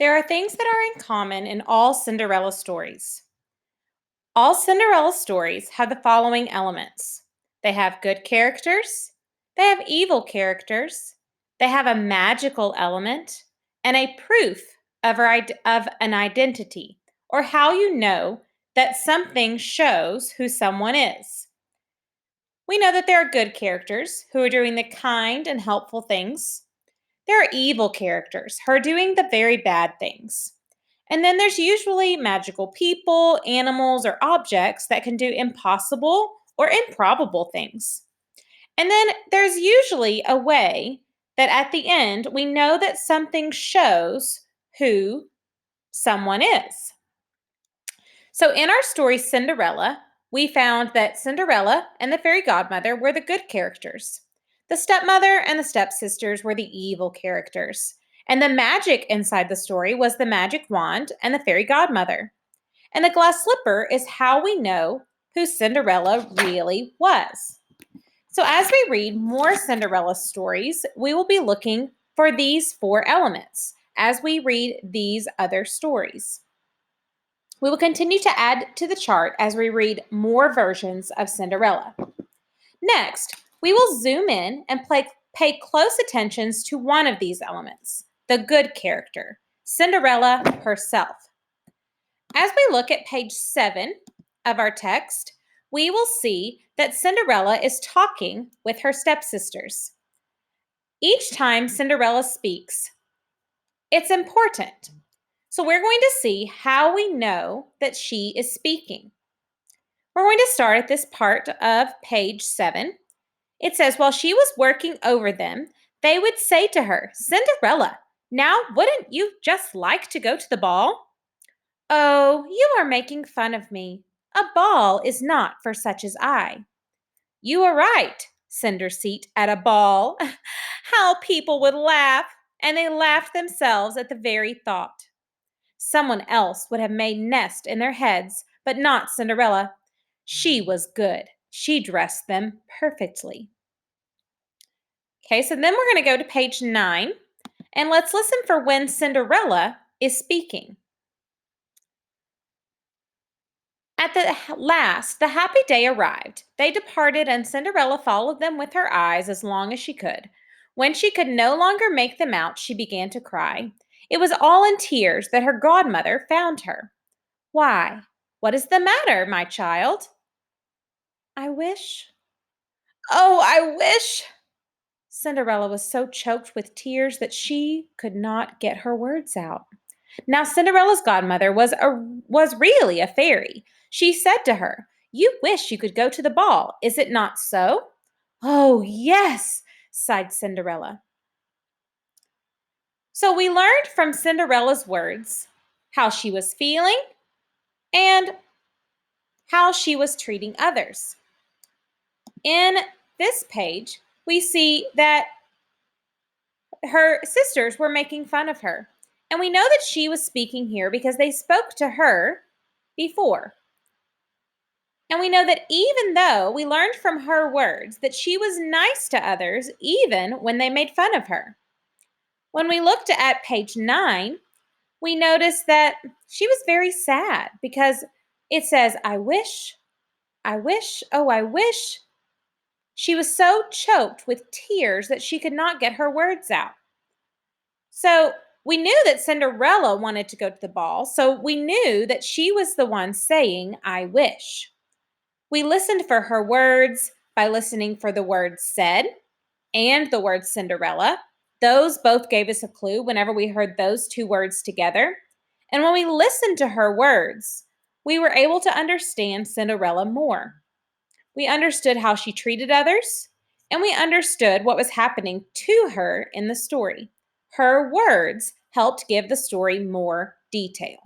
There are things that are in common in all Cinderella stories. All Cinderella stories have the following elements. They have good characters, they have evil characters, they have a magical element, and a proof of an identity, or how you know that something shows who someone is. We know that there are good characters who are doing the kind and helpful things. There are evil characters who are doing the very bad things. And then there's usually magical people, animals, or objects that can do impossible or improbable things. And then there's usually a way that at the end we know that something shows who someone is. So in our story Cinderella, we found that Cinderella and the fairy godmother were the good characters. The stepmother and the stepsisters were the evil characters. And the magic inside the story was the magic wand and the fairy godmother. And the glass slipper is how we know who Cinderella really was. So as we read more Cinderella stories, we will be looking for these four elements as we read these other stories. We will continue to add to the chart as we read more versions of Cinderella. Next, we will zoom in and pay close attention to one of these elements, the good character, Cinderella herself. As we look at page 7 of our text, we will see that Cinderella is talking with her stepsisters. Each time Cinderella speaks, it's important. So we're going to see how we know that she is speaking. We're going to start at this part of page 7. It says, while she was working over them, they would say to her, Cinderella, now wouldn't you just like to go to the ball? Oh, you are making fun of me. A ball is not for such as I. You are right, Cinderseat, at a ball. How people would laugh, and they laughed themselves at the very thought. Someone else would have made nest in their heads, but not Cinderella. She was good. She dressed them perfectly. Okay, so then we're going to go to page 9, and let's listen for when Cinderella is speaking. At the last, the happy day arrived. They departed, and Cinderella followed them with her eyes as long as she could. When she could no longer make them out, she began to cry. It was all in tears that her godmother found her. Why, what is the matter, my child? I wish. Oh, I wish. Cinderella was so choked with tears that she could not get her words out. Now, Cinderella's godmother was really a fairy. She said to her, You wish you could go to the ball, is it not so? Oh, yes, sighed Cinderella. So we learned from Cinderella's words how she was feeling and how she was treating others. In this page, we see that her sisters were making fun of her. And we know that she was speaking here because they spoke to her before. And we know that even though we learned from her words that she was nice to others, even when they made fun of her. When we looked at page 9, we noticed that she was very sad because it says, I wish, oh, I wish. She was so choked with tears that she could not get her words out. So we knew that Cinderella wanted to go to the ball, so we knew that she was the one saying, I wish. We listened for her words by listening for the word said and the word Cinderella. Those both gave us a clue whenever we heard those two words together. And when we listened to her words, we were able to understand Cinderella more. We understood how she treated others, and we understood what was happening to her in the story. Her words helped give the story more detail.